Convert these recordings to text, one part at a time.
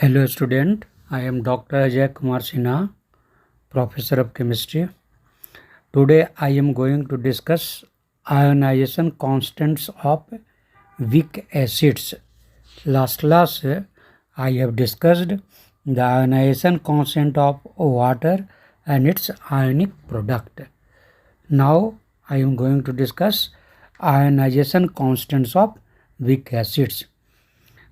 Hello student, I am Dr.A.K, Professor of Chemistry. Today I am going to discuss ionization constants of weak acids. Last class I have discussed the ionization constant of water and its ionic product. Now I am going to discuss ionization constants of weak acids.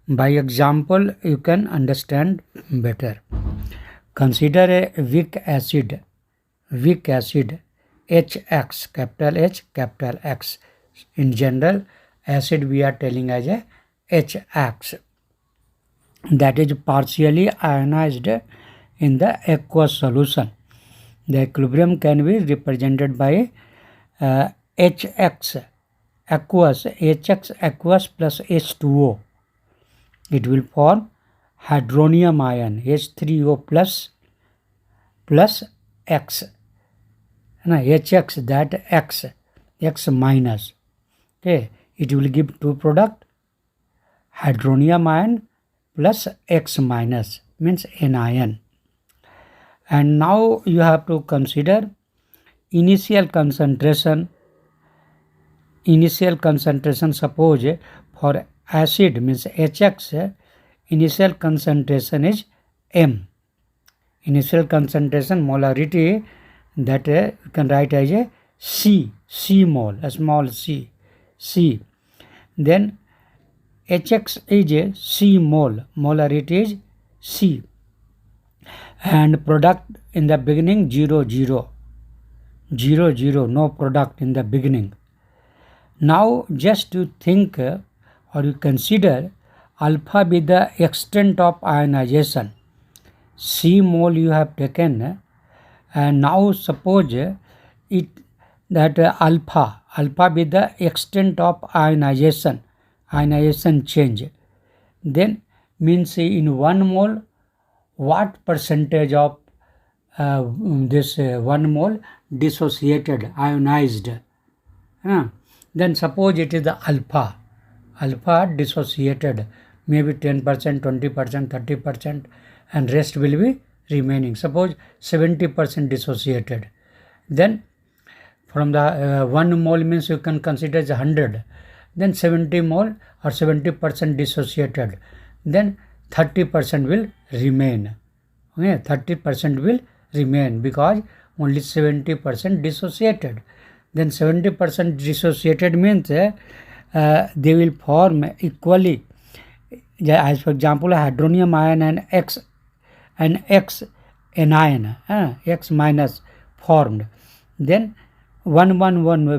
By example, you can understand better. Consider a weak acid HX, capital H, capital X. In general, acid we are telling as a HX, that is partially ionized in the aqueous solution. The equilibrium can be represented by HX aqueous plus H2O. It will form hydronium ion H3O plus X. HX, that X minus. Okay, it will give two product, hydronium ion plus X minus, means anion. And now you have to consider initial concentration. Suppose for acid means HX, initial concentration is M. Initial concentration molarity, that you can write as a C mole, a small c. Then HX is a C mole, molarity is C. And product in the beginning 0, no product in the beginning. Now just to think or you consider alpha be the extent of ionization. C mole you have taken, and now suppose it that alpha be the extent of ionization change. Then means in 1 mole what percentage of this 1 mole dissociated, ionized. Then suppose it is the alpha dissociated, maybe 10%, 20%, 30%, and rest will be remaining. Suppose 70% dissociated. Then from the 1 mole means you can consider as 100. Then 70 mole or 70% dissociated. Then 30% will remain. Okay, 30% will remain because only 70% dissociated. Then 70% dissociated means they will form equally. As for example, hydronium ion and X anion, X minus formed. Then 1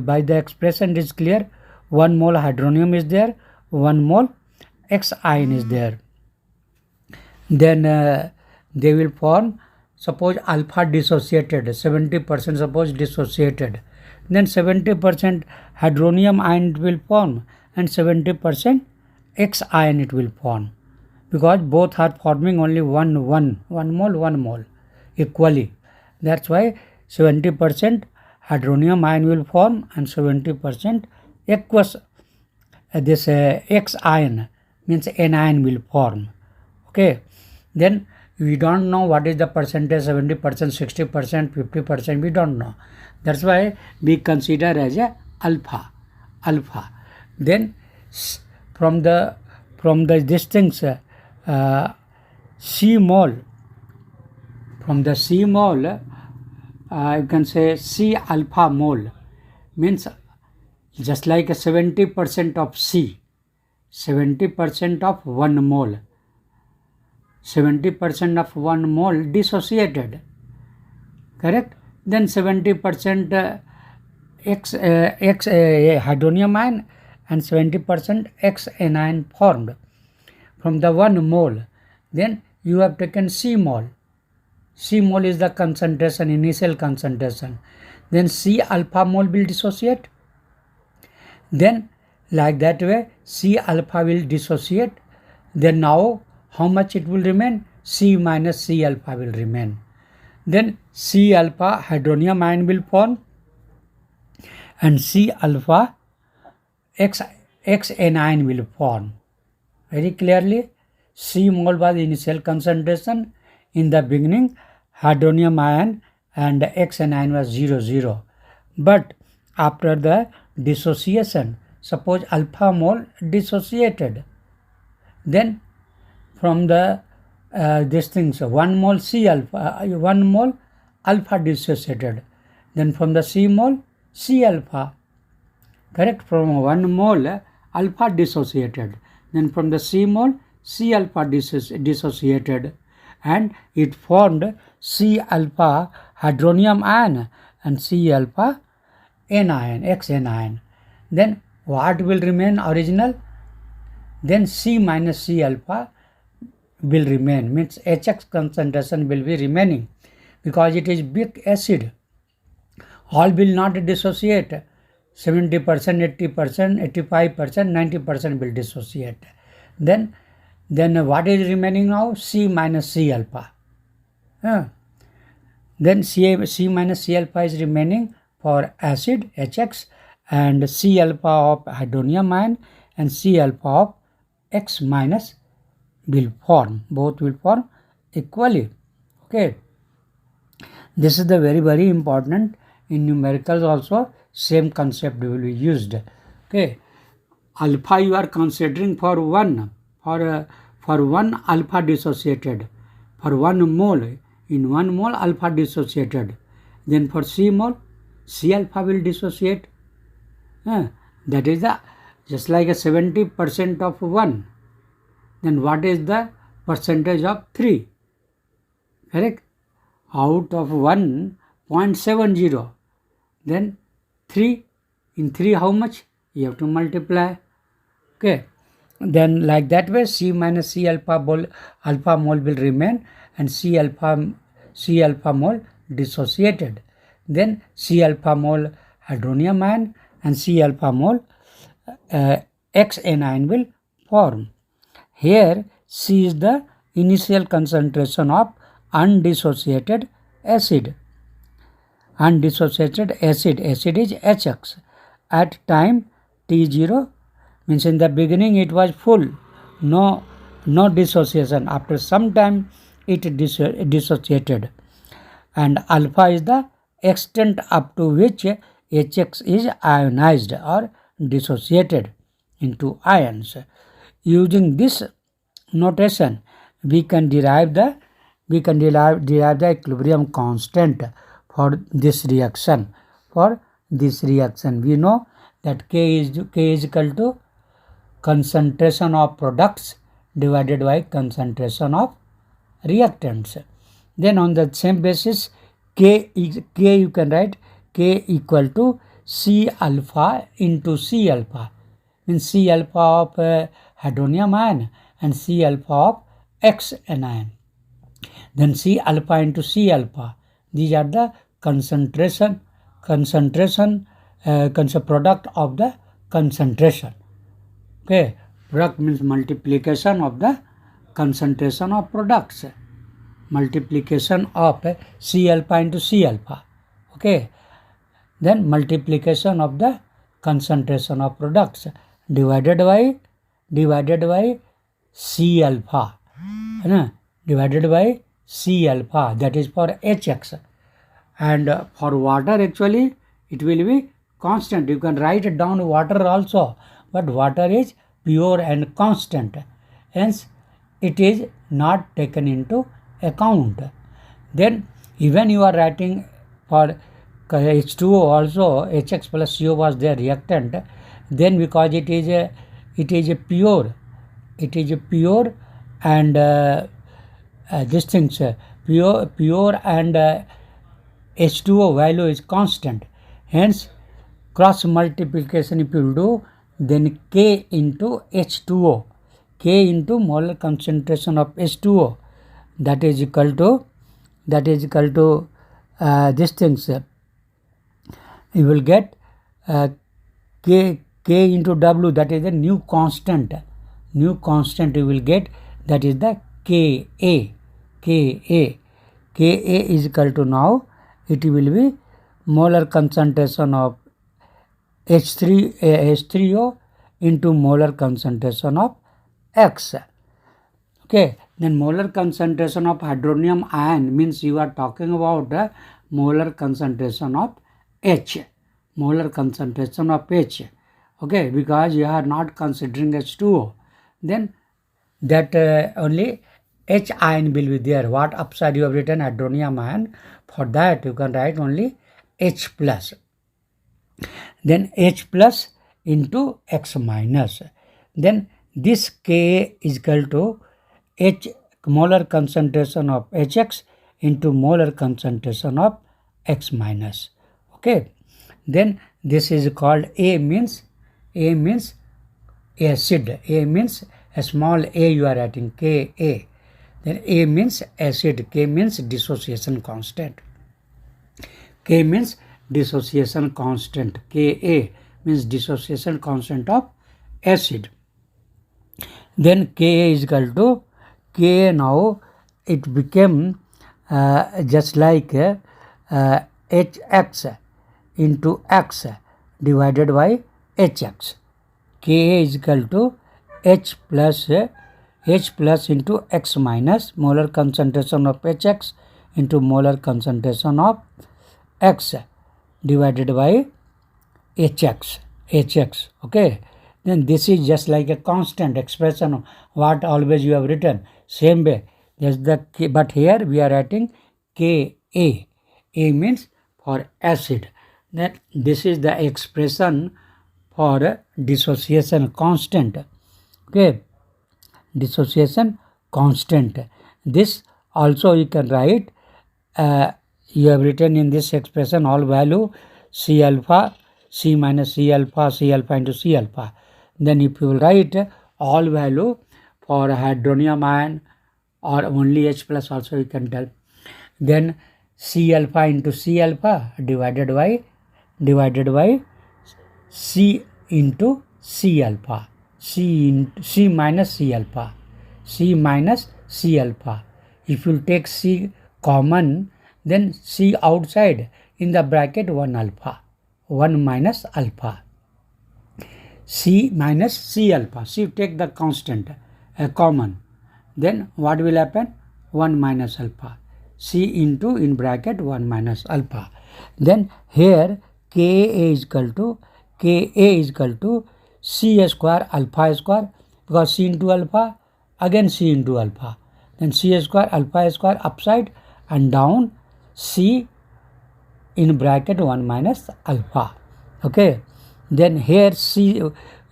by the expression is clear. 1 mole hydronium is there, 1 mole X ion is there. Then they will form, suppose alpha dissociated, 70% suppose dissociated. Then 70% hydronium ion it will form and 70% X ion it will form, because both are forming only one mole equally. That's why 70% hydronium ion will form and 70% aqueous this X ion means anion will form. Okay, then we don't know what is the percentage, 70%, 60%, 50%, we don't know. That's why we consider as a alpha. Then from the these things C mole, from the C mole you can say C alpha mole means just like a 70% of C, 70% of 1 mole, 70% of 1 mole dissociated, correct? Then 70% X hydronium ion and 70% X anion formed from the 1 mole. Then you have taken C mole. C mole is the concentration, initial concentration. Then C alpha mole will dissociate. Then like that way C alpha will dissociate. Then now how much it will remain? C minus C alpha will remain. Then C alpha hydronium ion will form and C alpha X anion will form. Very clearly, C mole was initial concentration. In the beginning, hydronium ion and X anion was 0. But after the dissociation, suppose alpha mole dissociated, then from the these things, 1 mole C alpha, 1 mole alpha dissociated, then from the C mole C alpha, correct, from 1 mole alpha dissociated, then from the C mole C alpha dissociated, and it formed C alpha hydronium ion and C alpha anion, X anion. Then what will remain original? Then C minus C alpha will remain, means HX concentration will be remaining, because it is big acid. All will not dissociate. 70%, 80%, 85%, 90% will dissociate. Then what is remaining now? C minus C alpha. Then C minus C alpha is remaining for acid HX, and C alpha of hydronium ion and C alpha of X minus will form. Both will form equally. Okay. This is the very important. In numericals also same concept will be used. Okay. Alpha you are considering for 1 alpha dissociated, for 1 mole, in 1 mole alpha dissociated. Then for C mole, C alpha will dissociate. That is just like a 70% of 1. Then what is the percentage of 3? Correct? Out of 1.70. Then 3, in 3 how much? You have to multiply. Okay. Then like that way C minus C alpha mole will remain, and C alpha mole dissociated. Then C alpha mole hydronium ion and C alpha mole X anion will form. Here C is the initial concentration of undissociated acid. Undissociated acid is HX. At time T0, means in the beginning it was full, no dissociation. After some time it dissociated, and alpha is the extent up to which HX is ionized or dissociated into ions. Using this notation, we can derive the equilibrium constant for this reaction. For this reaction, we know that K is equal to concentration of products divided by concentration of reactants. Then on the same basis, K you can write K equal to C alpha into C alpha, means C alpha of hydronium ion and C alpha of X anion. Then C alpha into C alpha. These are the concentration product of the concentration. Okay, product means multiplication of the concentration of products. Multiplication of C alpha into C alpha. Okay, then multiplication of the concentration of products divided by C alpha. Divided by C alpha, that is for HX. And for water actually it will be constant. You can write it down water also, but water is pure and constant, hence it is not taken into account. Then even you are writing for H2O also, HX plus CO was their reactant, then because it is a pure and this things pure and H2O value is constant, hence cross multiplication if you do, then K into H2O, K into molar concentration of H2O, that is equal to these things. You will get K into W, that is a new constant you will get, that is the Ka is equal to, now it will be molar concentration of H3O into molar concentration of X. Okay, then molar concentration of hydronium ion means you are talking about the molar concentration of H. Molar concentration of H. Okay, because you are not considering H2O. Then that only H ion will be there. What upside you have written hydronium ion, for that you can write only H plus. Then H plus into X minus. Then this Ka is equal to H molar concentration of Hx into molar concentration of X minus. Okay. Then this is called A means acid. A means a small a you are writing Ka. Then A means acid. K means dissociation constant. K means dissociation constant. Ka means dissociation constant of acid. Then Ka is equal to Ka. Now it became just like Hx into X divided by Hx. Ka is equal to H plus into X minus molar concentration of Hx into molar concentration of X divided by Hx. Okay. Then this is just like a constant expression of what always you have written. Same way. There's the K, but here we are writing Ka. A means for acid. Then this is the expression for dissociation constant. Okay. Dissociation constant. This also you can write, you have written in this expression all value C alpha, C minus C alpha into C alpha. Then if you will write all value for hydronium ion or only H plus also you can tell. Then C alpha into C alpha divided by C into C alpha. C minus C alpha. C minus C alpha. If you take C common, then C outside in the bracket 1 alpha. 1 minus alpha. C minus C alpha. C take the constant, common. Then what will happen? 1 minus alpha. C into in bracket 1 minus alpha. Then here Ka is equal to C square alpha square, because C into alpha, again C into alpha. Then C square alpha square upside and down C in bracket 1 minus alpha. Okay. Then here C,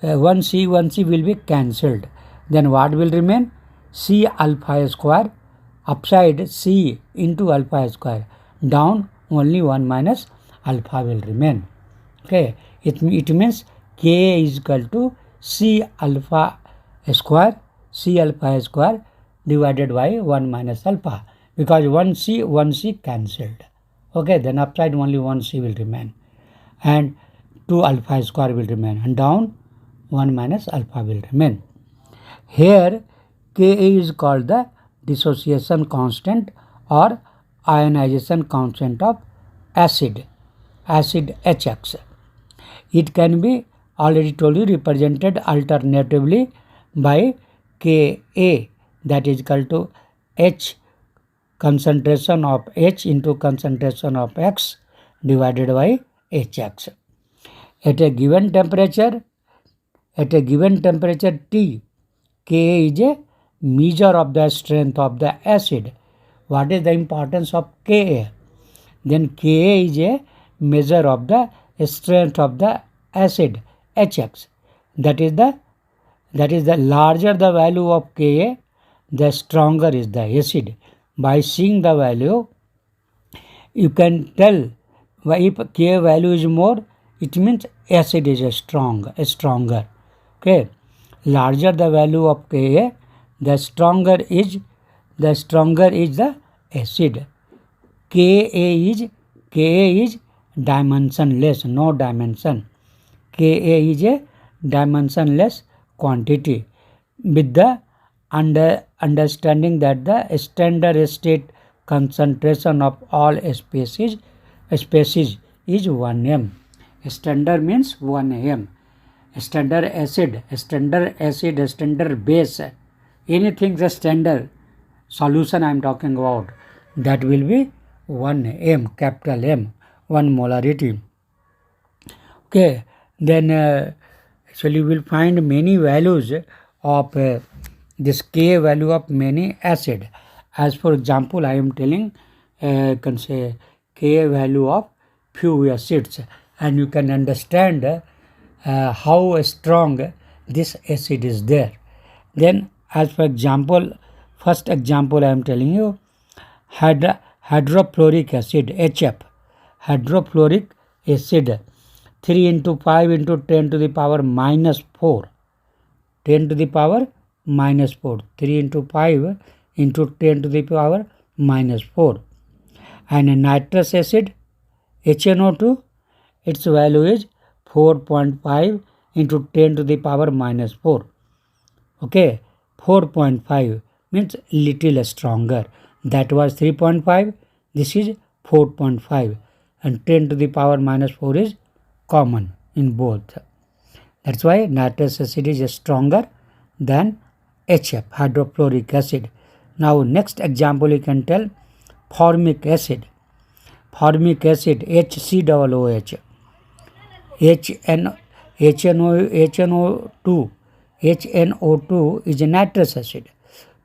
1C will be cancelled. Then what will remain? C alpha square upside C into alpha square, down only 1 minus alpha will remain. Okay. It means Ka is equal to C alpha square divided by 1 minus alpha, because 1C cancelled. Okay, then upside only 1C will remain and 2 alpha square will remain, and down 1 minus alpha will remain. Here Ka is called the dissociation constant or ionization constant of acid Hx. It can be, already told you, represented alternatively by Ka, that is equal to H concentration of H into concentration of X divided by Hx. At a given temperature T, Ka is a measure of the strength of the acid. What is the importance of Ka? Then Ka is a measure of the strength of the acid Hx. That is the larger the value of Ka, the stronger is the acid. By seeing the value, you can tell if Ka value is more, it means acid is stronger. Okay. Larger the value of Ka, the stronger is the acid. Ka is dimensionless, no dimension. Ka is a dimensionless quantity, with the understanding that the standard state concentration of all species is 1 m. Standard means 1 m. Standard acid, standard base, anything the standard solution I am talking about, that will be 1 m, capital M, 1 molarity. Okay, then actually you will find many values of this K value of many acid. As for example, I am telling can say K value of few acids, and you can understand how strong this acid is there. Then as for example, first example I am telling you, hydrofluoric acid, HF, hydrofluoric acid, 3 into 5 into 10 to the power minus 4, 10 to the power minus 4, 3 into 5 into 10 to the power minus 4. And nitrous acid, HNO2, its value is 4.5 into 10 to the power minus 4. Okay, 4.5 means little stronger. That was 3.5, this is 4.5, and 10 to the power minus 4 is common in both. That's why nitrous acid is stronger than HF, hydrofluoric acid. Now next example you can tell formic acid. Formic acid, HCOOH, HNO2 is a nitrous acid.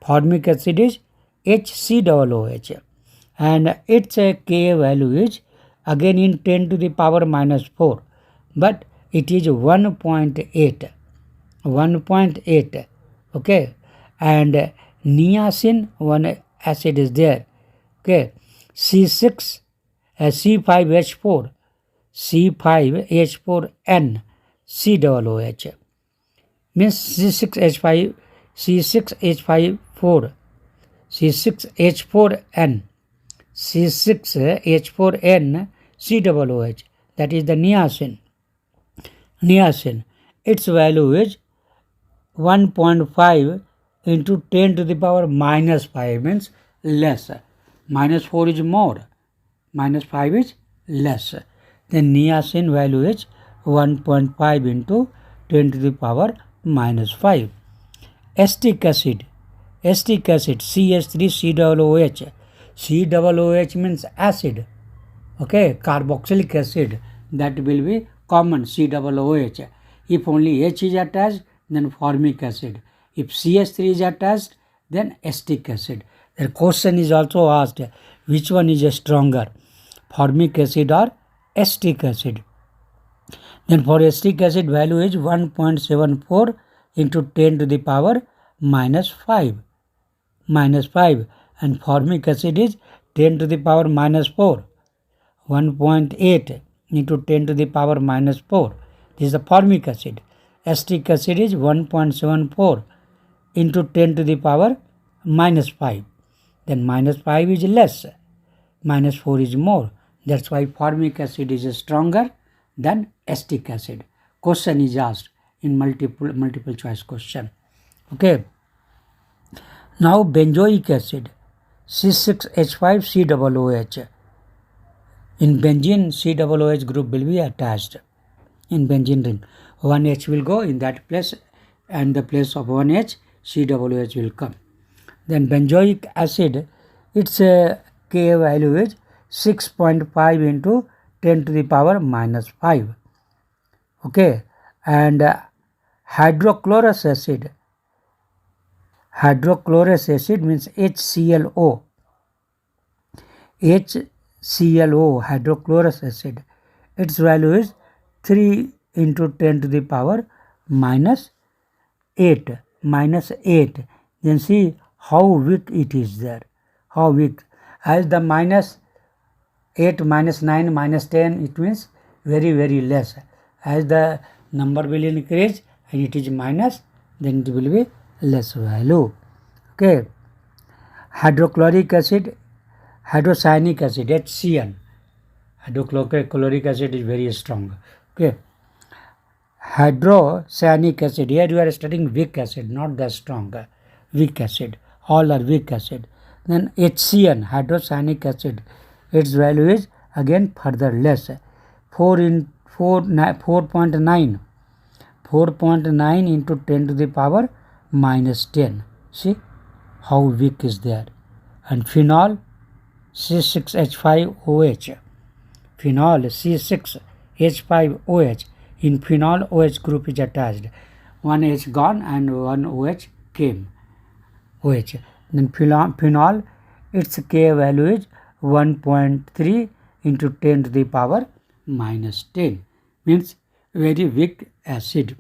Formic acid is HCOOH, and its Ka value is again in 10 to the power minus 4, but it is 1.8, 1.8. Okay, and niacin, one acid is there. Okay, C6, C5H4, C5H4N, COOH, means C6H5, C6H54, C6H4N, C6H4N, COOH, that is the niacin. Niacin, its value is 1.5 into 10 to the power minus 5, means less. Minus 4 is more, minus 5 is less. Then niacin value is 1.5 into 10 to the power minus 5. Acetic acid, CH3COOH, COOH means acid. Okay, carboxylic acid, that will be common, COOH. If only H is attached, then formic acid. If CH3 is attached, then acetic acid. The question is also asked, which one is stronger, formic acid or acetic acid? Then for acetic acid value is 1.74 into 10 to the power minus 5, and formic acid is 10 to the power minus 4, 1.8 into 10 to the power minus 4. This is the formic acid. Acetic acid is 1.74 into 10 to the power minus 5. Then minus 5 is less, minus 4 is more. That's why formic acid is stronger than acetic acid. Question is asked in multiple choice question. Okay. Now benzoic acid, C6H5COOH. In benzene, COOH group will be attached in benzene ring. 1H will go in that place, and the place of 1H, COOH will come. Then benzoic acid, its Ka value is 6.5 into 10 to the power minus 5. Okay, and hydrochlorous acid, means HClO, hydrochlorous acid, its value is 3 into 10 to the power minus 8. Then see how weak it is there, how weak. As the minus 8, minus 9, minus 10, it means very, very less. As the number will increase and it is minus, then it will be less value. Okay. Hydrochloric acid, hydrocyanic acid, HCN. Hydrochloric acid is very strong. Okay. Hydrocyanic acid, here you are studying weak acid, not the strong. Weak acid, all are weak acid. Then HCN, hydrocyanic acid, its value is again further less, 4.9 into 10 to the power minus 10. See how weak is there. And phenol C6H5OH. Phenol C6H5OH. In phenol, OH group is attached. One H gone and one OH came. OH. Then phenol, its K value is 1.3 into 10 to the power minus 10. Means very weak acid.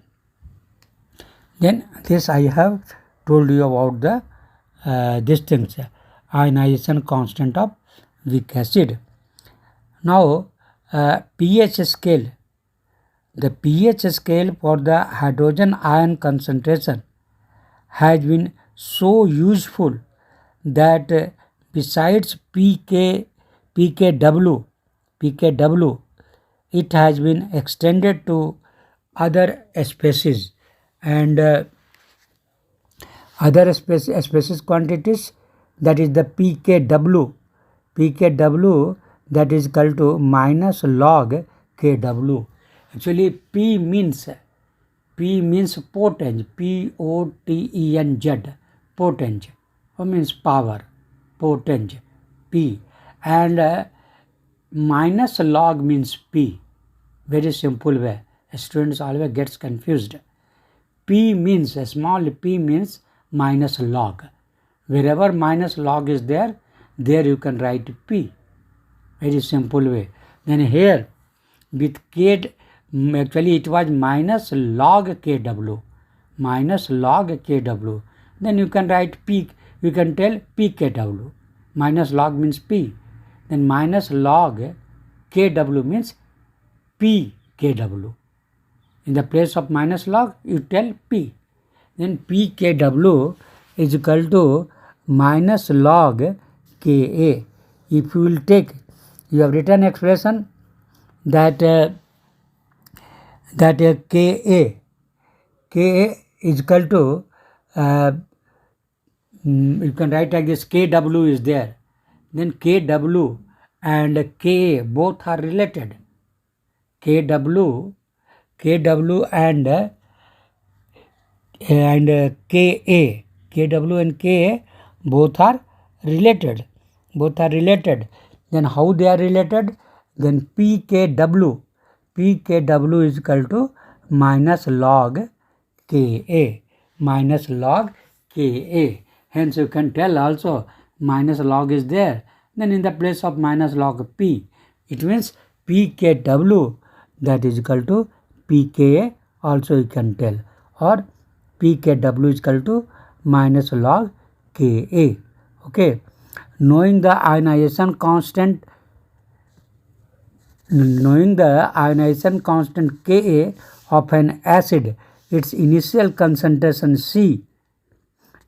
Then this I have told you about the these things, ionization constant of weak acid. Now pH scale. The pH scale for the hydrogen ion concentration has been so useful that besides pKw, it has been extended to other species and other species quantities, that is the pKw that is equal to minus log Kw. Actually P means potenge, P-O-T-E-N-Z, potenge, means power, potenge, P, and minus log means P. Very simple way. Students always gets confused. P means, a small p means minus log. Wherever minus log is there you can write P. Very simple way. Then here with K, actually it was minus log Kw. Then you can write P, you can tell pKw. Minus log means P. Then minus log Kw means pKw. In the place of minus log, you tell P. Then pKw is equal to minus log Ka. If you will take, you have written expression that Ka is equal to, you can write like this, Kw is there. Then Kw and Ka both are related. Kw and Kw and Ka both are related. Then how they are related? Then pKw is equal to minus log Ka. Hence you can tell also minus log is there. Then in the place of minus log P, it means pKw that is equal to pKa also you can tell, or pKw is equal to minus log Ka. Okay. Knowing the ionization constant Ka of an acid, its initial concentration C,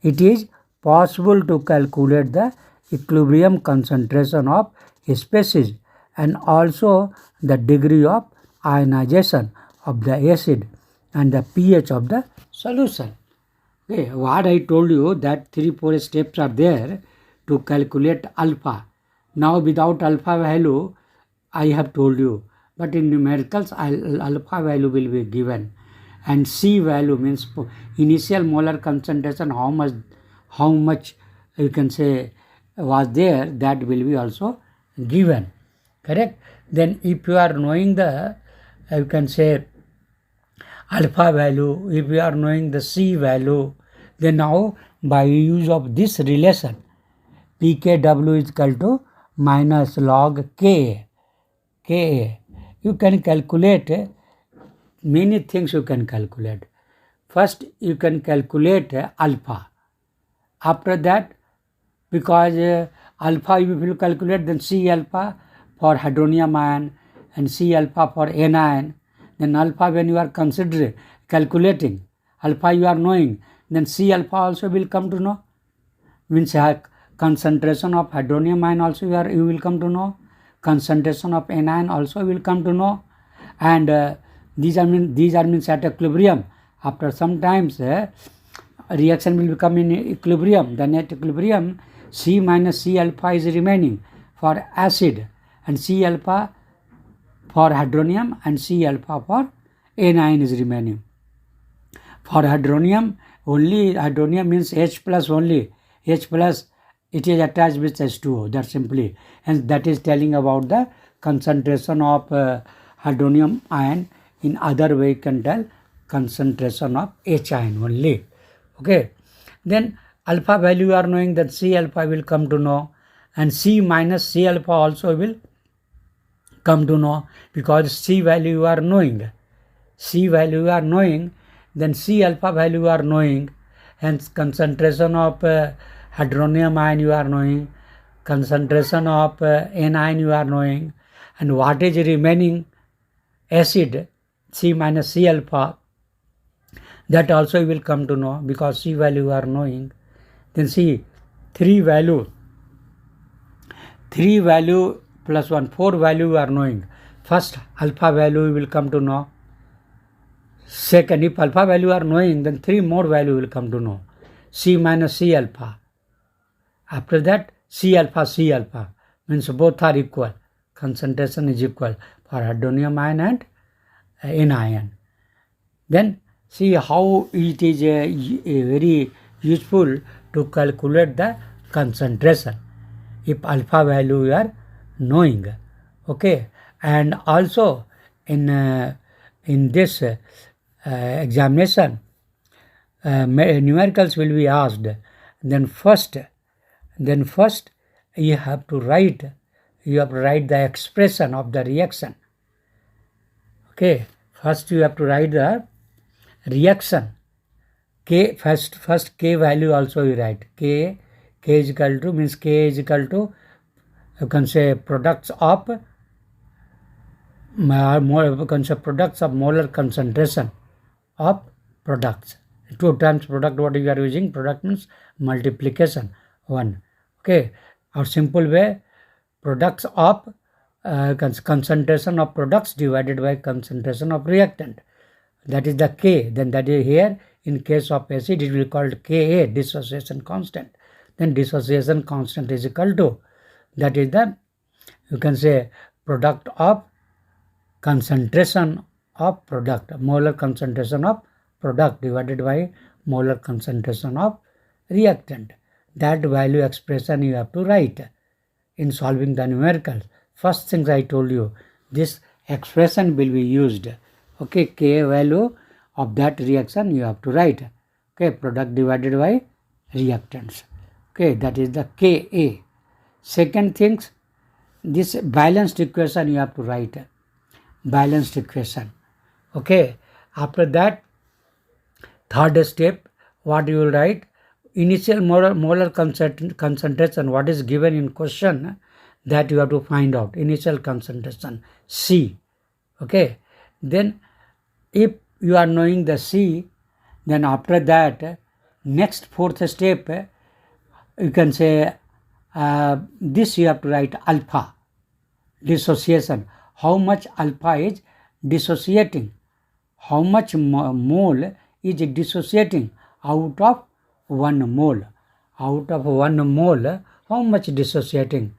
it is possible to calculate the equilibrium concentration of a species and also the degree of ionization of the acid and the pH of the solution. Okay, what I told you that 3-4 steps are there to calculate alpha. Now without alpha value I have told you, but in numericals alpha value will be given, and C value means initial molar concentration, how much you can say was there, that will be also given. Correct? Then if you are knowing the, you can say alpha value, if you are knowing the C value, then now by use of this relation pKw is equal to minus log Ka, you can calculate many things. You can calculate. First you can calculate alpha. After that, because alpha you will calculate, then C alpha for hydronium ion and C alpha for anion. Then alpha, when you are calculating alpha you are knowing, then C alpha also will come to know. Means concentration of hydronium ion also you will come to know. Concentration of anion also will come to know. And these are means at equilibrium. After some times reaction will become in equilibrium. Then at equilibrium C minus C alpha is remaining for acid, and C alpha for hydronium and C alpha for anion is remaining. For hydronium only hydronium means H plus only. H plus, it is attached with H2O, that simply. And that is telling about the concentration of hydronium ion. In other way, you can tell concentration of H ion only. Okay. Then alpha value you are knowing, that C alpha will come to know, and C minus C alpha also will come to know, because C value you are knowing. C value you are knowing, then C alpha value you are knowing, hence concentration of hydronium ion you are knowing, concentration of N ion you are knowing, and what is remaining acid C minus C alpha, that also you will come to know, because C value you are knowing. Then see, 3 value plus 1, 4 value you are knowing. First alpha value you will come to know. Second, if alpha value are knowing, then 3 more value will come to know. C minus C alpha. After that, C alpha means both are equal. Concentration is equal for hydronium ion and N ion. Then see how it is very useful to calculate the concentration if alpha value you are knowing. Okay, and also in this examination, numericals will be asked. Then first you have to write the expression of the reaction. Okay, first you have to write the reaction. K first K value also you write. K is equal to, means K is equal to, you can say products of molar concentration of products. 2 times product, what you are using, product means multiplication 1. Okay, or simple way, products of concentration of products divided by concentration of reactant, that is the K. Then that is here, in case of acid it will be called Ka, dissociation constant. Then dissociation constant is equal to, that is the, you can say, product of concentration of product, molar concentration of product divided by molar concentration of reactant. That value expression you have to write in solving the numericals. First things I told you, this expression will be used. Okay, Ka value of that reaction you have to write. Okay, product divided by reactants. Okay, that is the Ka. Second things, this balanced equation you have to write. Balanced equation. Okay, after that, third step, what you will write, initial molar concentration, what is given in question, that you have to find out. Initial concentration C. Okay, then if you are knowing the C, then after that, next fourth step, you can say this you have to write alpha, dissociation. How much alpha is dissociating? How much mole is dissociating out of 1 mole? Out of 1 mole, how much dissociating?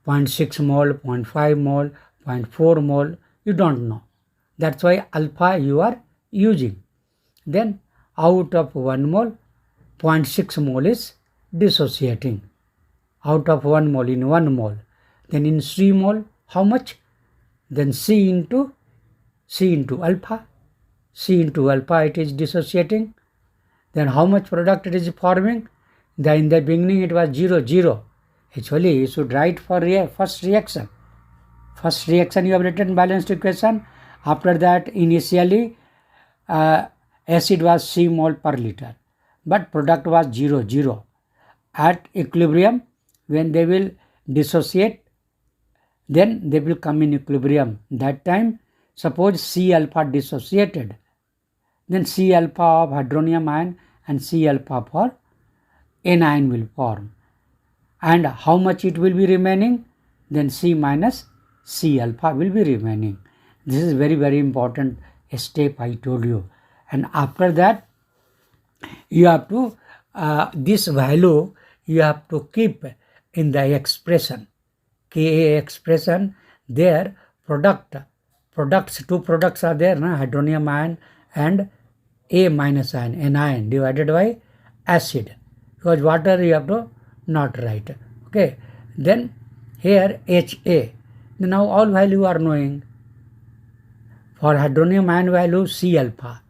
0.6 mole, 0.5 mole, 0.4 mole, you don't know. That's why alpha you are using. Then out of 1 mole, 0.6 mole is dissociating. Out of 1 mole, in 1 mole. Then in 3 mole, how much? Then C into alpha. C into alpha it is dissociating. Then how much product it is forming? In the beginning it was 0. Actually you should write for first reaction. First reaction you have written balanced equation. After that, initially acid was C mole per liter, but product was 0. At equilibrium, when they will dissociate, then they will come in equilibrium. That time, suppose C alpha dissociated, then C alpha of hydronium ion and C alpha for N ion will form. And how much it will be remaining? Then C minus C alpha will be remaining. This is very, very important step I told you. And after that, you have to, this value you have to keep in the expression. Ka expression, there products, 2 products are there, hydronium ion and A minus ion, anion divided by acid, because water you have to not write. Okay, then here HA. Now all value are knowing. For hydronium ion value C alpha,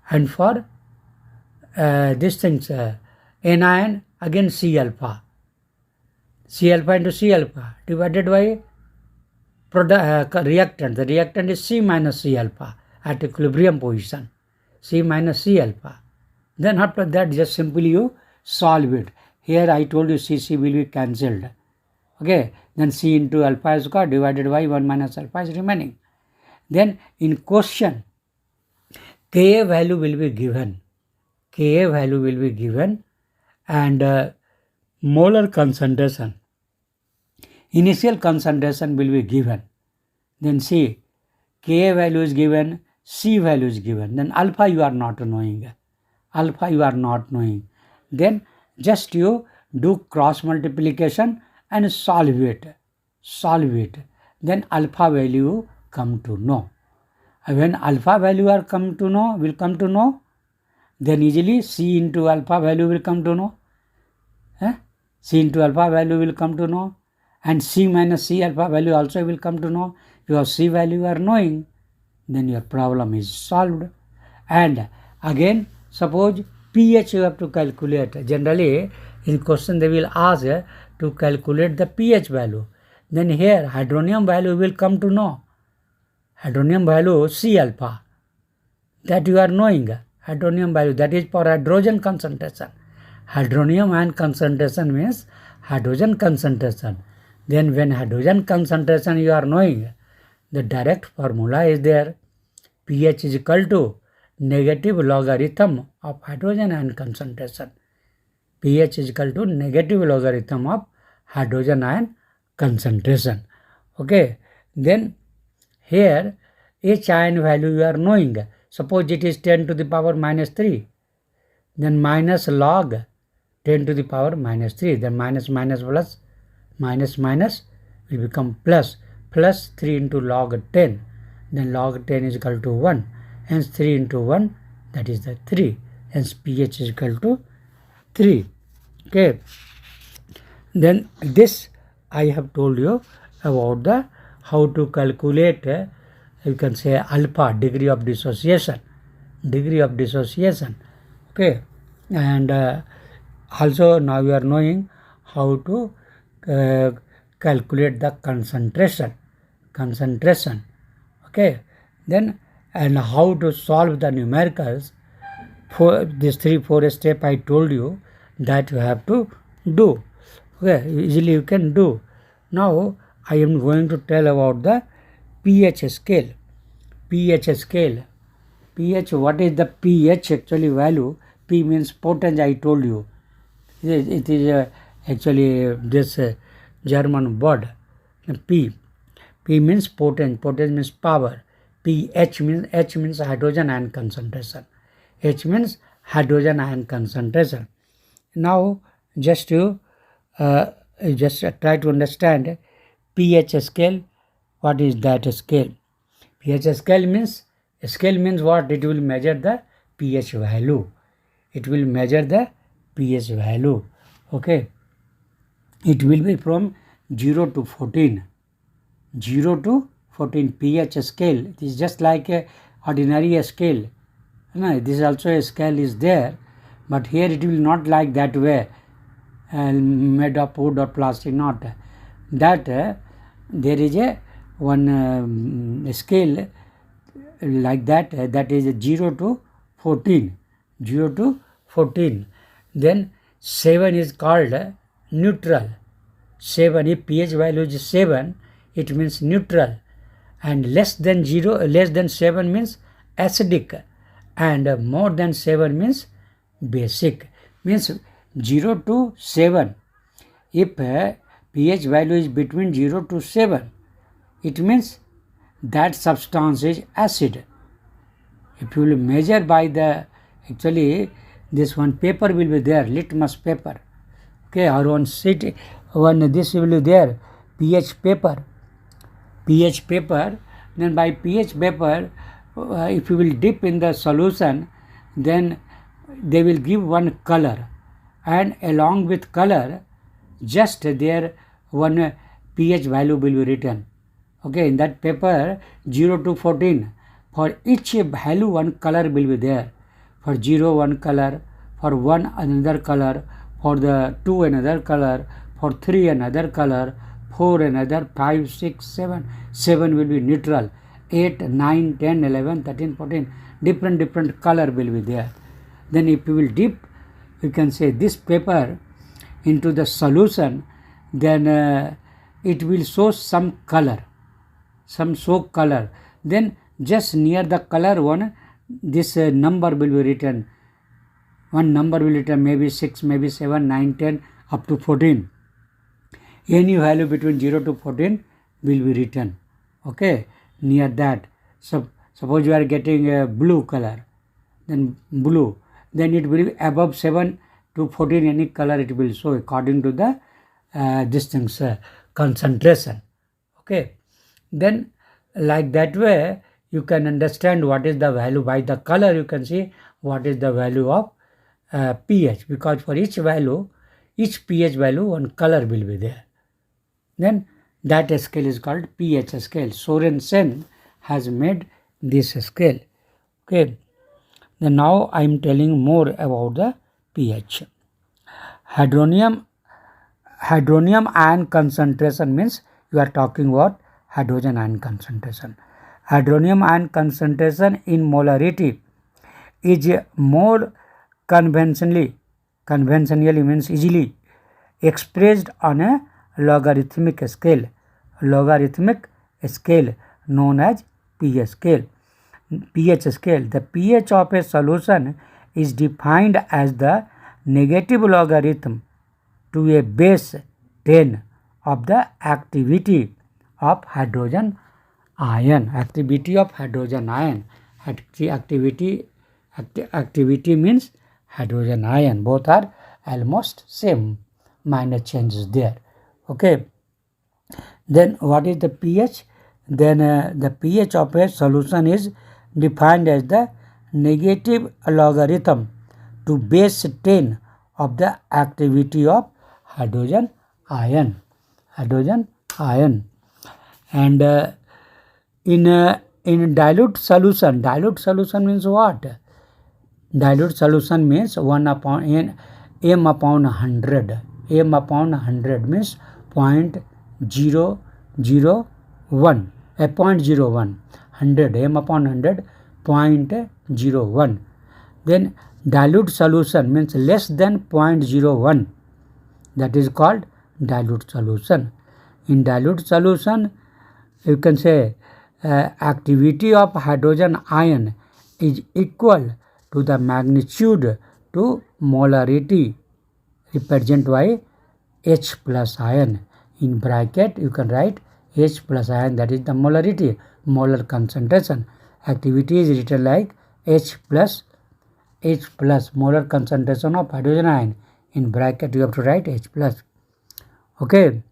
and for these things anion again C alpha. C alpha into C alpha divided by reactant. The reactant is C minus C alpha at equilibrium position. C minus C alpha. Then after that just simply you solve it. Here I told you CC will be cancelled. Okay. Then C into alpha is got divided by 1 minus alpha is remaining. Then in question Ka value will be given. Ka value will be given and molar concentration. Initial concentration will be given. Then see, Ka value is given, C value is given. Then alpha you are not knowing. Alpha you are not knowing. Then just you do cross multiplication and solve it. Solve it. Then alpha value come to know. When alpha value will come to know, then easily C into alpha value will come to know. C into alpha value will come to know, and C minus C alpha value also will come to know. Because C value are knowing, then your problem is solved. And again, suppose pH you have to calculate. Generally, in question they will ask to calculate the pH value. Then here hydronium value will come to know. Hydronium value C alpha, that you are knowing. Hydronium value, that is for hydrogen concentration. Hydronium ion concentration means hydrogen concentration. Then when hydrogen concentration you are knowing, the direct formula is there. pH is equal to negative logarithm of hydrogen ion concentration. pH is equal to negative logarithm of hydrogen ion concentration. Okay. Then here H ion value you are knowing. Suppose it is 10 to the power minus 3. Then minus log 10 to the power minus 3. Then minus plus minus will become plus 3 into log 10. Then log 10 is equal to 1. Hence 3 into 1, that is the 3. Hence pH is equal to 3. Okay. Then this I have told you about the how to calculate you can say alpha, degree of dissociation. Okay. And also now you are knowing how to calculate the concentration. Okay. Then and how to solve the numericals. For this 3-4 step I told you that you have to do. Okay, easily you can do. Now I am going to tell about the pH scale. pH, what is the pH actually value? P means potent, I told you. It is actually this German word. P means potent means power. H means hydrogen ion concentration. H means hydrogen ion concentration. Now just you just try to understand pH scale. What is that scale? pH scale means what? It will measure the pH value. Okay. It will be from 0 to 14. 0 to 14 pH scale. It is just like a ordinary scale. No, this also a scale is there, but here it will not like that way, made of wood or plastic. Not that there is a one scale like that. That is 0 to 14. 0 to 14. Then 7 is called neutral. 7, if pH value is 7, it means neutral, and less than 7 means acidic, and more than 7 means basic. Means 0 to 7. If pH value is between 0 to 7, it means that substance is acid. If you will measure by the, actually this one paper will be there, litmus paper. Okay, or one sheet, this will be there, pH paper. Then by pH paper if you will dip in the solution, then they will give one color, and along with color just there one pH value will be written. Okay, in that paper 0 to 14, for each value one color will be there. For 0 one color, for 1 another color, for the 2 another color, for 3 another color, 4 another, 5, 6, 7, 7 will be neutral, 8, 9, 10, 11, 13, 14, different color will be there. Then if you will dip, you can say this paper into the solution, then it will show some color, some color. Then just near the color one, this number will be written. One number will be written, maybe 6, maybe 7, 9, 10, up to 14. Any value between 0 to 14 will be written. Okay, near that. So suppose you are getting a blue color, then blue, then it will be above 7 to 14, any color it will show according to the distance concentration. Okay, then like that way you can understand what is the value. By the color you can see what is the value of pH, because for each value, each pH value, one color will be there. Then that scale is called pH scale. Sorensen has made this scale. Okay, then now I am telling more about the pH. Hydronium ion concentration means you are talking about hydrogen ion concentration. Hydronium ion concentration in molarity is more conventionally means easily expressed on a logarithmic scale known as pH scale. The pH of a solution is defined as the negative logarithm to a base 10 of the activity of hydrogen ion. Activity means hydrogen ion. Both are almost same, minor changes there. Okay, then what is the pH? Then the pH of a solution is defined as the negative logarithm to base 10 of the activity of hydrogen ion. And in dilute solution means what? Dilute solution means 1 upon n, m upon 100. M upon 100 means 0.001. 100, m upon 100, 0.01. Then dilute solution means less than 0.01. That is called dilute solution. In dilute solution, you can say activity of hydrogen ion is equal to the magnitude to molarity represented by H plus ion. In bracket you can write H plus ion, that is the molarity, molar concentration. Activity is written like H plus molar concentration of hydrogen ion. In bracket you have to write H plus. Okay,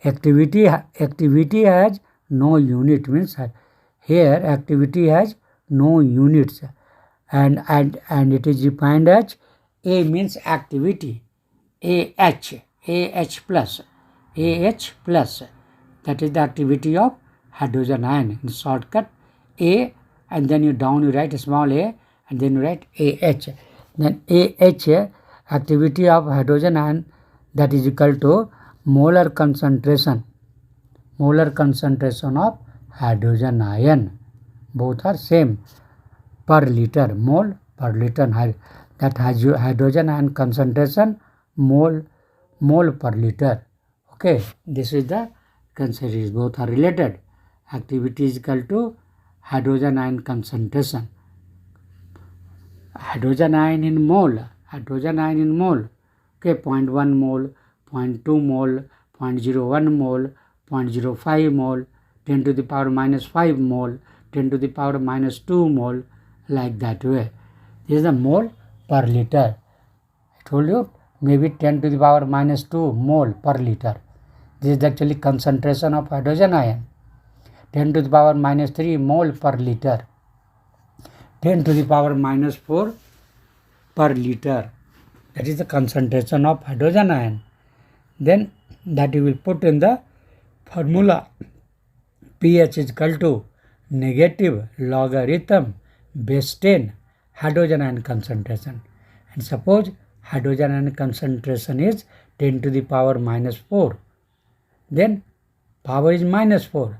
activity has no unit, means here activity has no units, and it is defined as A means activity, AH plus, that is the activity of hydrogen ion. In shortcut A, and then you write a small a, and then you write AH. Then AH, activity of hydrogen ion, that is equal to molar concentration of hydrogen ion. Both are same, per liter, mole per liter. That hydrogen ion concentration, mole per liter. Okay, this is the consideration. Both are related. Activity is equal to hydrogen ion concentration. Hydrogen ion in mole. Okay, 0.1 mole, 0.2 mole, 0.01 mole, 0.05 mole, 10 to the power minus 5 mole, 10 to the power minus 2 mole, like that way. This is the mole per liter. I told you maybe 10 to the power minus 2 mole per liter. This is actually concentration of hydrogen ion. 10 to the power minus 3 mole per liter. 10 to the power minus 4 per liter. That is the concentration of hydrogen ion. Then that you will put in the formula. pH is equal to negative logarithm base 10 hydrogen ion concentration. And suppose hydrogen ion concentration is 10 to the power minus 4. Then power is minus 4.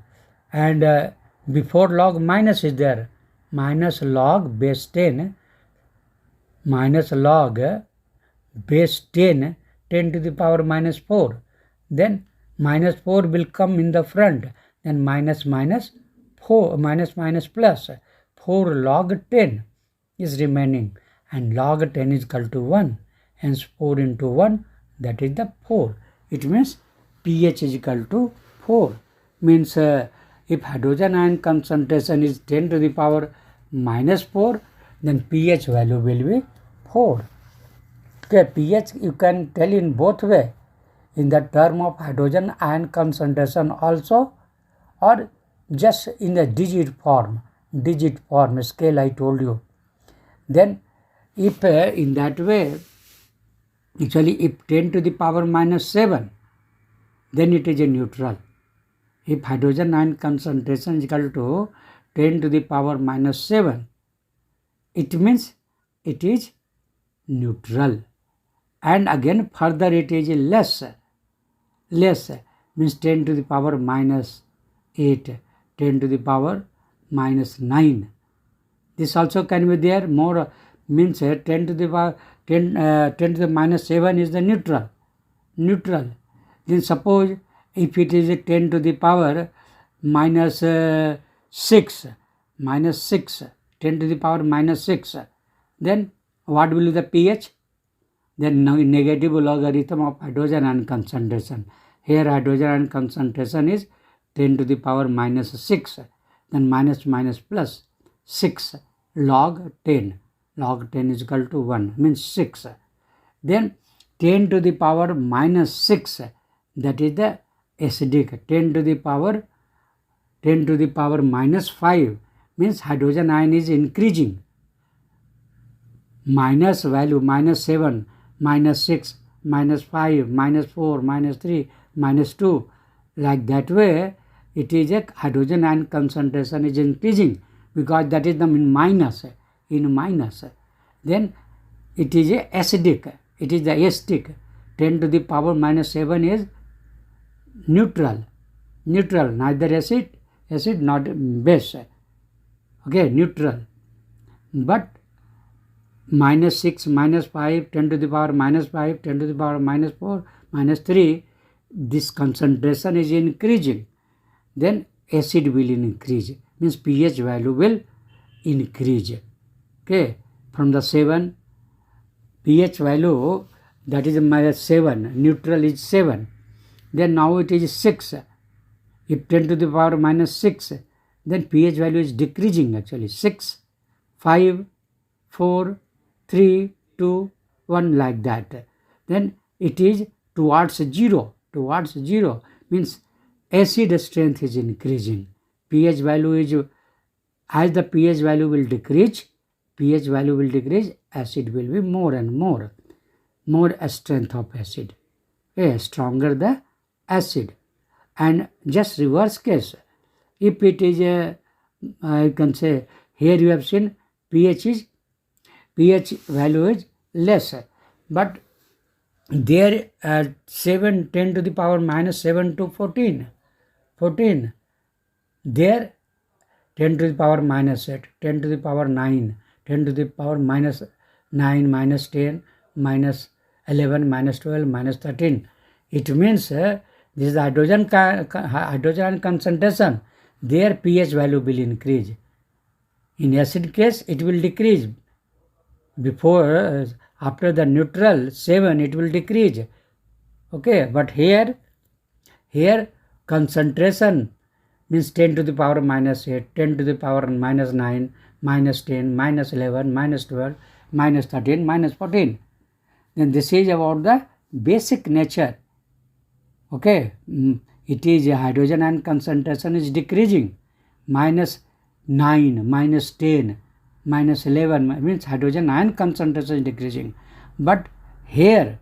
And before log minus is there. Minus log base 10. Minus log base 10. 10 to the power minus 4. Then minus 4 will come in the front. Then minus minus 4 minus plus 4 log 10 is remaining, and log 10 is equal to 1. Hence 4 into 1, that is the 4. It means pH is equal to 4. Means if hydrogen ion concentration is 10 to the power minus 4, then pH value will be 4. Okay, pH you can tell in both way, in the term of hydrogen ion concentration also, or just in the digit form scale I told you. Then if in that way, actually if 10 to the power minus 7, then it is a neutral. If hydrogen ion concentration is equal to 10 to the power minus 7, it means it is neutral. And again further it is less means 10 to the power minus 8, 10 to the power minus 9. This also can be there. More means 10 to the power 10 to the minus 7 is the neutral. Then suppose if it is 10 to the power minus 6, 10 to the power minus 6, then what will be the pH? Then negative logarithm of hydrogen ion concentration. Here hydrogen ion concentration is 10 to the power minus 6, then minus plus 6 log 10. Log 10 is equal to 1, means 6. Then 10 to the power minus 6, that is the acidic. 10 to the power minus 5 means hydrogen ion is increasing. Minus value minus 7, minus 6, minus 5, minus 4, minus 3, minus 2. Like that way, it is a hydrogen ion concentration is increasing, because that is the minus. Then it is a acidic. It is the acidic. 10 to the power minus 7 is neutral, neither acid not base. Okay, neutral. But minus 6, minus 5, 10 to the power minus 5, 10 to the power minus 4, minus 3, this concentration is increasing. Then acid will increase, means pH value will increase. Okay, from the 7, pH value, that is minus 7, neutral is 7. Then now it is 6. If 10 to the power minus 6, then pH value is decreasing actually. 6, 5, 4, 3, 2, 1, like that. Then it is towards 0. Means acid strength is increasing. pH value is, as the pH value will decrease, acid will be more and more strength of acid. Okay, stronger the acid. And just reverse case, if it is a, you can say, here you have seen pH value is less, but there at 7, 10 to the power minus 7 to 14, there 10 to the power minus 8, 10 to the power 9, 10 to the power minus 9, minus 10, minus 11, minus 12, minus 13. It means this is the hydrogen concentration. Their pH value will increase. In acid case, it will decrease. Before, after the neutral 7, it will decrease. Okay, but here concentration means 10 to the power minus 8, 10 to the power minus 9, minus 10, minus 11, minus 12, minus 13, minus 14. Then this is about the basic nature. Okay, it is a hydrogen ion concentration is decreasing. Minus 9, minus 10, minus 11 means hydrogen ion concentration is decreasing. But here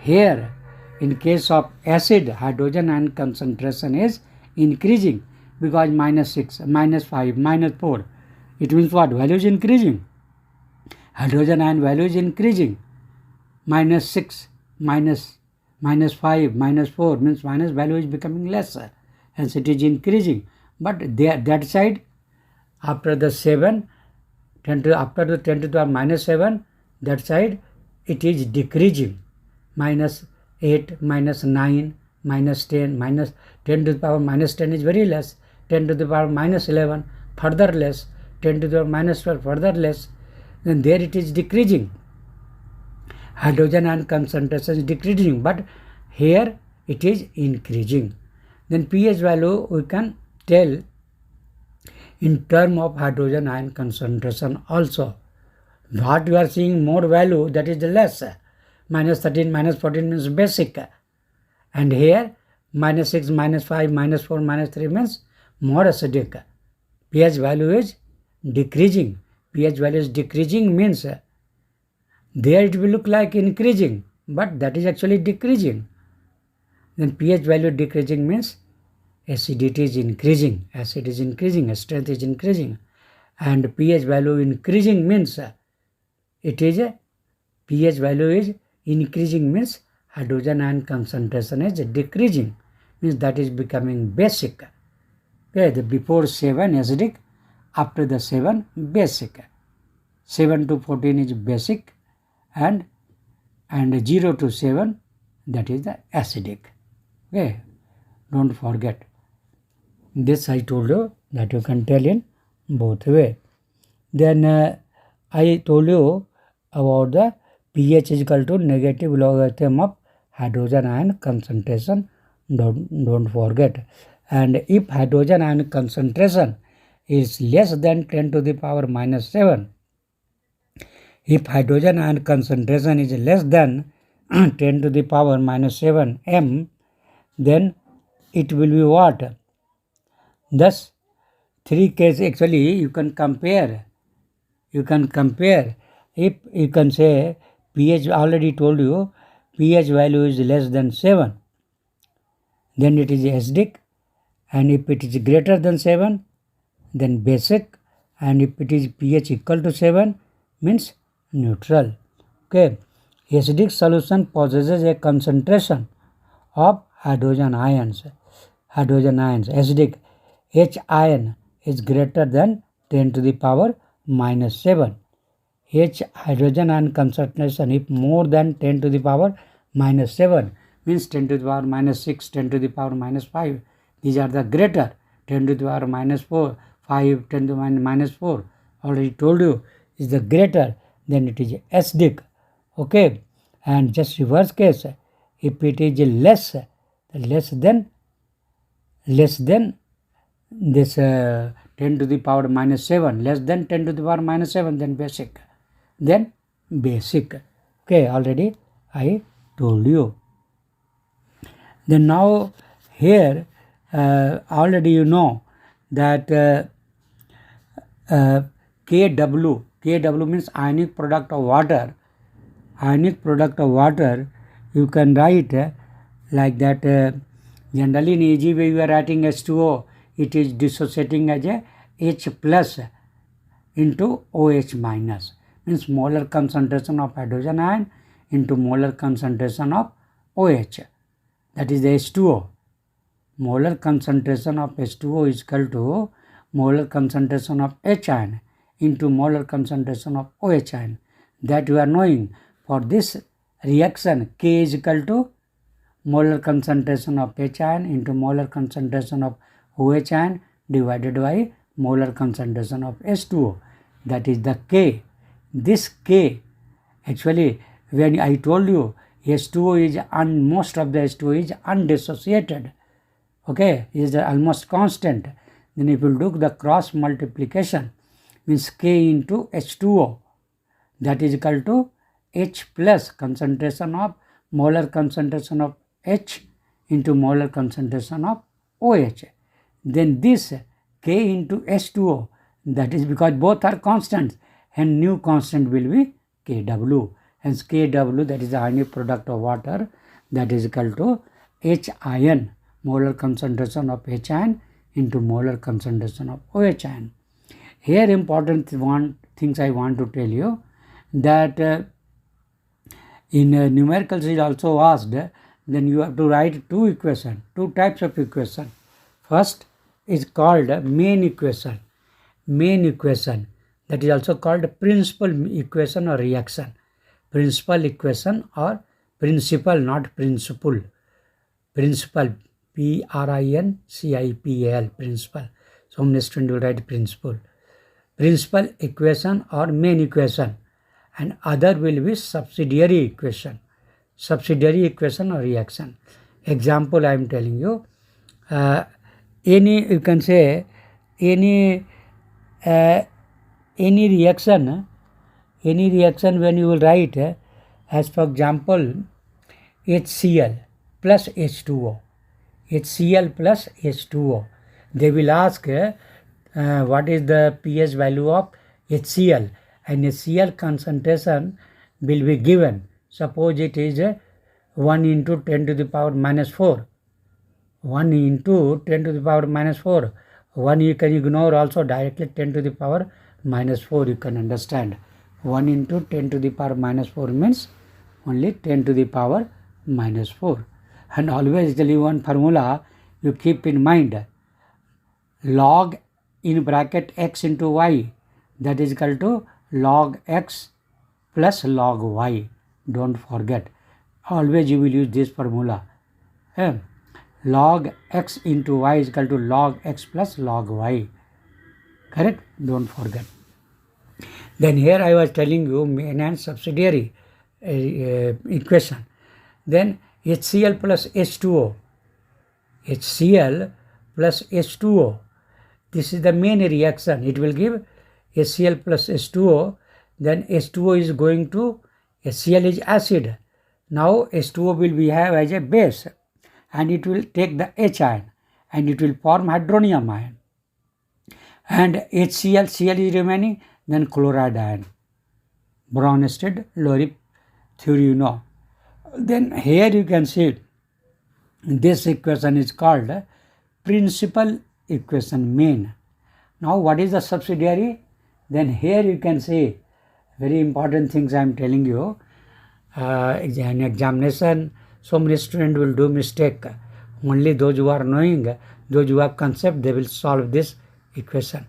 in case of acid, hydrogen ion concentration is increasing because minus 6, minus 5, minus 4. It means what? Value is increasing. Hydrogen ion value is increasing. Minus 6, minus 5, minus 4 means minus value is becoming lesser. Hence it is increasing. But that side, after the 7, after the 10 to the power minus 7, that side it is decreasing. Minus 8, minus 9, minus 10, minus 10 to the power minus 10 is very less. 10 to the power minus 11, further less. 10 to the power minus 12, further less. Then there it is decreasing. Hydrogen ion concentration is decreasing, but here it is increasing. Then pH value we can tell in term of hydrogen ion concentration also. What you are seeing more value, that is the less. Minus 13, minus 14 means basic. And here minus 6, minus 5, minus 4, minus 3 means more acidic. pH value is decreasing. pH value is decreasing means there it will look like increasing, but that is actually decreasing. Then pH value decreasing means acidity is increasing, acid is increasing, strength is increasing. And pH value increasing means it is pH value is increasing means hydrogen ion concentration is decreasing, means that is becoming basic. Okay, the before 7 acidic, after the 7 basic. 7 to 14 is basic, and 0 to 7 that is the acidic. Okay, don't forget. This I told you that you can tell in both way. Then I told you about the pH is equal to negative logarithm of hydrogen ion concentration. Don't forget. And if hydrogen ion concentration is less than 10 to the power minus 7, if hydrogen ion concentration is less than 10 to the power minus 7 m, then it will be what? Thus, 3 cases actually you can compare. If you can say pH, already told you, pH value is less than 7, then it is acidic, and if it is greater than 7, then basic, and if it is pH equal to 7, means neutral. Okay, acidic solution possesses a concentration of hydrogen ions. Acidic H ion is greater than 10 to the power minus 7. H hydrogen ion concentration if more than 10 to the power minus 7 means 10 to the power minus 6, 10 to the power minus 5. These are the greater. 10 to the power minus 4, 5, 10 to the power minus 4. Already told you is the greater, then it is acidic. Okay, and just reverse case, if it is less than this 10 to the power minus 7, less than 10 to the power minus 7, then basic. Okay, already I told you. Then now here already you know that Kw means ionic product of water. You can write like that. Generally in easy way you are writing H2O, it is dissociating as a H plus into OH minus, means molar concentration of hydrogen ion into molar concentration of OH, that is the H2O. Molar concentration of H2O is equal to molar concentration of H ion into molar concentration of OH ion. That you are knowing. For this reaction, K is equal to molar concentration of H ion into molar concentration of OH ion divided by molar concentration of H2O. That is the K. This K, actually when I told you H2O is most of the H2O is undissociated. Okay, is almost constant. Then if you look the cross multiplication, means K into H2O, that is equal to H plus concentration of molar concentration of H into molar concentration of OH. Then this K into H2O, That is because both are constants, and new constant will be Kw. Hence Kw, that is the ionic product of water, that is equal to H ion, molar concentration of H ion into molar concentration of OH ion. Here important things I want to tell you, that in numericals is also asked, then you have to write two types of equation. First is called main equation. Main equation, that is also called principal equation or reaction. Principal equation or principal, not principle. Principal, P-R-I-N-C-I-P-A-L, principal. So many students will write principle. Principal equation or main equation, and other will be subsidiary equation. Subsidiary equation or reaction. Example I am telling you, you can say any reaction when you will write, as for example, HCl plus H2O. HCl plus H2O. They will ask what is the pH value of HCl, and HCl concentration will be given. Suppose it is 1 into 10 to the power minus 4. 1 into 10 to the power minus 4. 1 you can ignore also, directly 10 to the power minus 4 you can understand. 1 into 10 to the power minus 4 means only 10 to the power minus 4. And always tell you one formula you keep in mind. Log in bracket x into y, that is equal to log x plus log y. Don't forget. Always you will use this formula. Log x into y is equal to log x plus log y. Correct? Don't forget. Then here I was telling you main and subsidiary equation. Then HCl plus H2O. HCl plus H2O. This is the main reaction. It will give HCl plus H2O. Then H2O is going to, HCl is acid. Now H2O will behave as a base, and it will take the H ion, and it will form hydronium ion. And Cl is remaining, then chloride ion. Bronsted Lorentz theory, you know. Then here you can see this equation is called principal equation, main. Now what is the subsidiary? Then here you can see very important things I am telling you. In examination, so many students will do mistake. Only those who are knowing, those who have concept, they will solve this equation.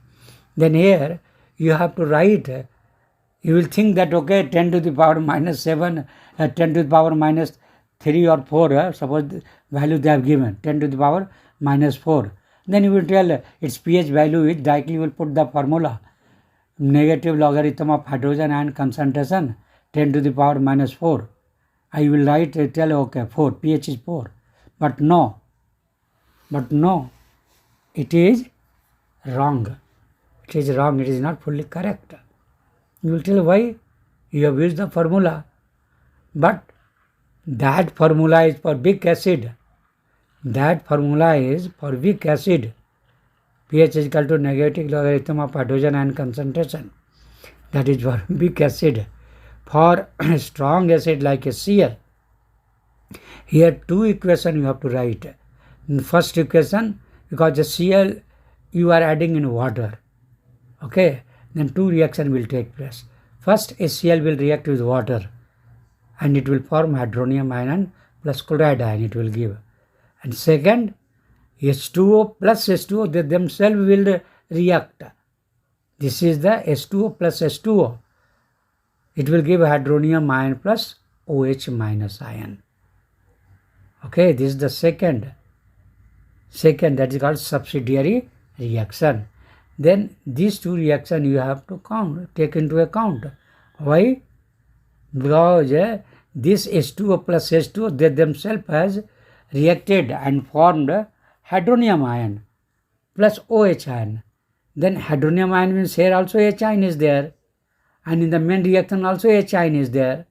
Then here you have to write, you will think that okay, 10 to the power minus 7, 10 to the power minus 3 or 4, suppose the value they have given, 10 to the power minus 4. Then you will tell its pH value is, directly you will put the formula, negative logarithm of hydrogen ion concentration, 10 to the power minus 4. I will write, tell okay, 4, pH is 4. But no, it is wrong. It is wrong, it is not fully correct. You will tell why? You have used the formula. But that formula is for weak acid. That formula is for weak acid. pH is equal to negative logarithm of hydrogen ion concentration. That is for weak acid. For strong acid like HCl, here two equations you have to write. In first equation, because the Cl you are adding in water. Okay, then two reactions will take place. First, HCl will react with water, and it will form hydronium ion plus chloride ion it will give. And second, H2O plus H2O, they themselves will react. This is the H2O plus H2O. It will give hydronium ion plus OH minus ion. Okay, this is the second, that is called subsidiary reaction. Then these two reactions you have to take into account. Why? Because this H2O plus H2O, they themselves has reacted and formed hydronium ion plus OH ion. Then hydronium ion means here also H ion is there, and in the main reaction also H ion is there.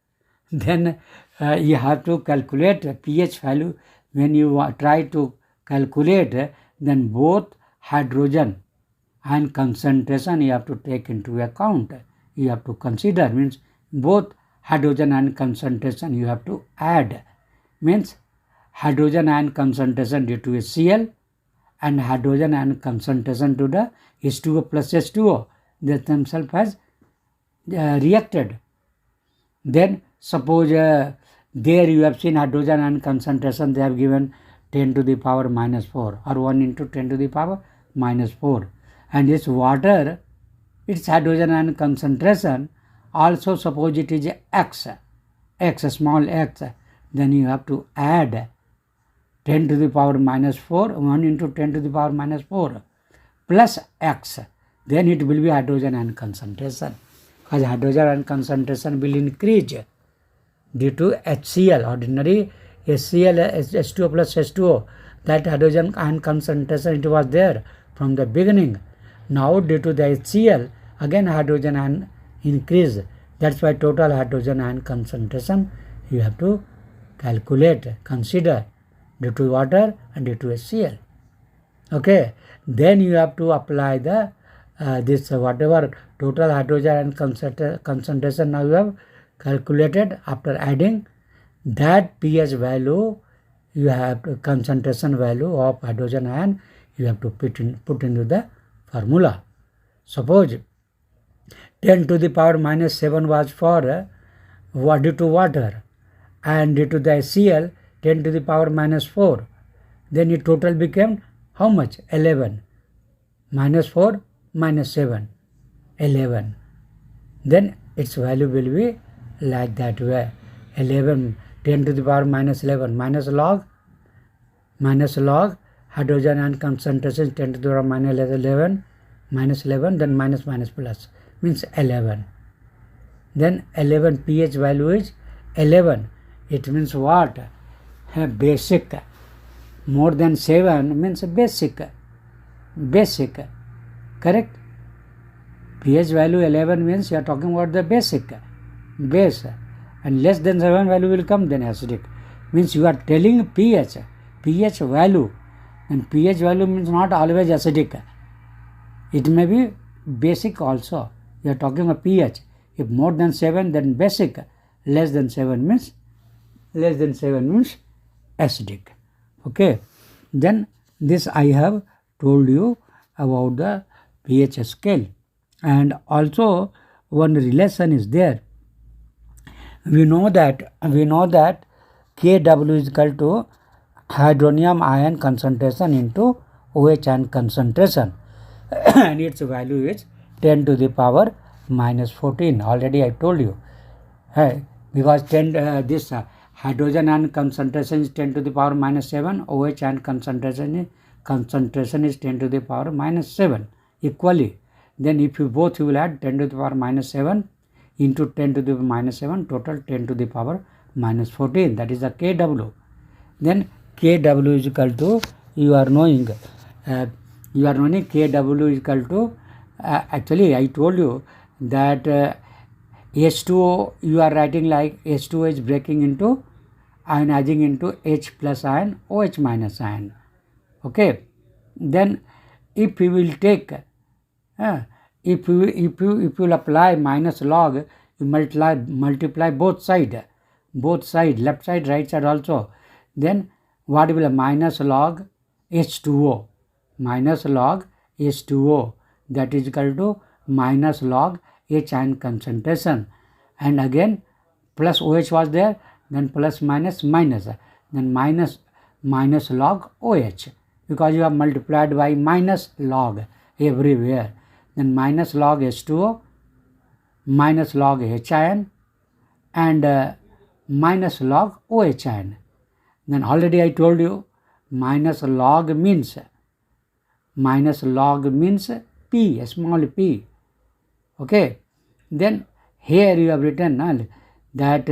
Then you have to calculate pH value. When you try to calculate, then both hydrogen and concentration you have to take into account. You have to consider, means both hydrogen and concentration you have to add, means hydrogen ion concentration due to HCl and hydrogen ion concentration to the H2O plus H2O, they themselves has reacted. Then suppose there you have seen hydrogen ion concentration, they have given 10 to the power minus 4 or 1 into 10 to the power minus 4, and this water, its hydrogen ion concentration also suppose it is x, small x, then you have to add 10 to the power minus 4, 1 into 10 to the power minus 4 plus x, then it will be hydrogen ion concentration, because hydrogen ion concentration will increase due to HCl, ordinary HCl, H2O plus H2O, that hydrogen ion concentration it was there from the beginning. Now due to the HCl, again hydrogen ion increase, that's why total hydrogen ion concentration you have to calculate, consider due to water and due to HCl. Okay, then you have to apply the this whatever total hydrogen ion concentration now you have calculated. After adding that pH value, you have to concentration value of hydrogen ion you have to put into the formula. Suppose 10 to the power minus 7 was for due to water, and due to the HCl 10 to the power minus 4, then it total became how much? 11. Minus 4 minus 7, 11. Then its value will be like that way, 11, 10 to the power minus 11, minus log hydrogen ion concentration 10 to the power minus 11, minus 11, then minus plus, means 11. Then 11 pH value is 11. It means what? Basic. More than 7 means basic. Correct? pH value 11 means you are talking about the base, and less than 7 value will come, then acidic. Means you are telling pH value, and pH value means not always acidic. It may be basic also. You are talking of pH. If more than 7, then basic. Less than 7 means acidic. Okay. Then this I have told you about the pH scale, and also one relation is there. We know that Kw is equal to hydronium ion concentration into OH ion concentration, and its value is 10 to the power minus 14. Already I told you, because this hydrogen ion concentration is 10 to the power minus 7, OH ion concentration is 10 to the power minus 7 equally. Then if you both you will add 10 to the power minus 7 into 10 to the power minus 7, total 10 to the power minus 14. That is the Kw. Then Kw is equal to, you are knowing Kw is equal to, actually I told you that H2O you are writing like H2O is breaking into ionizing into H plus ion, OH minus ion. Okay. Then if we will take if you will apply minus log, you multiply both side, left side, right side also, then what will be minus log H2O, that is equal to minus log H ion concentration, and again plus OH was there, then plus minus, then minus log OH, because you have multiplied by minus log everywhere, then minus log H2O, minus log H ion, and minus log OH ion. Then already I told you minus log means P, small p. Okay. Then here you have written that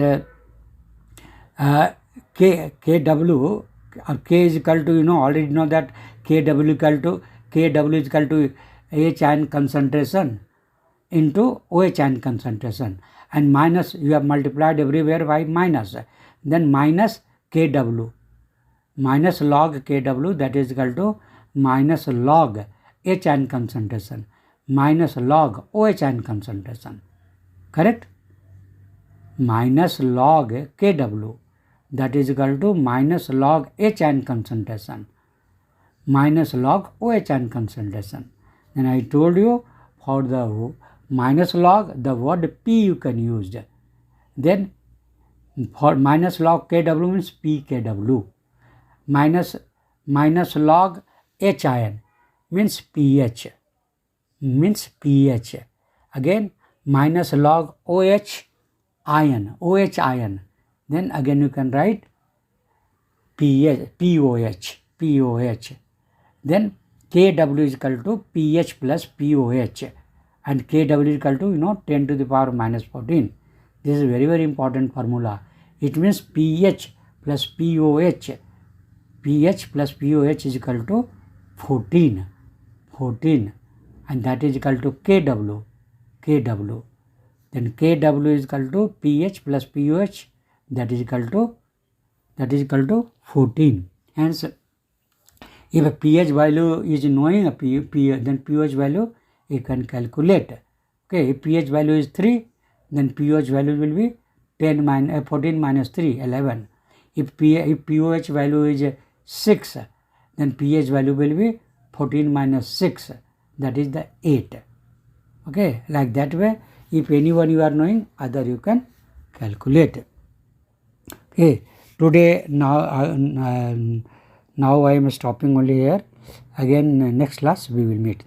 Kw or K is equal to, already know that Kw is equal to H ion concentration into OH ion concentration, and minus you have multiplied everywhere by minus, then minus Kw, minus log Kw, that is equal to minus log H ion concentration minus log OH ion concentration. Correct? Minus log Kw, that is equal to minus log H ion concentration minus log OH ion concentration. Then I told you for the minus log, the word P you can use. Then for minus log Kw means pKw. Minus log H ion means pH. Again minus log OH ion. Then again you can write POH. Then Kw is equal to pH plus POH, and Kw is equal to 10 to the power minus 14. This is very, very important formula. It means pH plus POH. pH plus POH is equal to 14, and that is equal to Kw. Then Kw is equal to pH plus POH, that is equal to 14. Hence, if a pH value is knowing then pH value you can calculate. Okay, if pH value is 3, then pH value will be 14 minus 3, 11. If pOH value is 6, then pH value will be 14 minus 6, that is the 8. Okay, like that way, if anyone you are knowing, other you can calculate. Okay, today now I am stopping only here. Again, next class we will meet.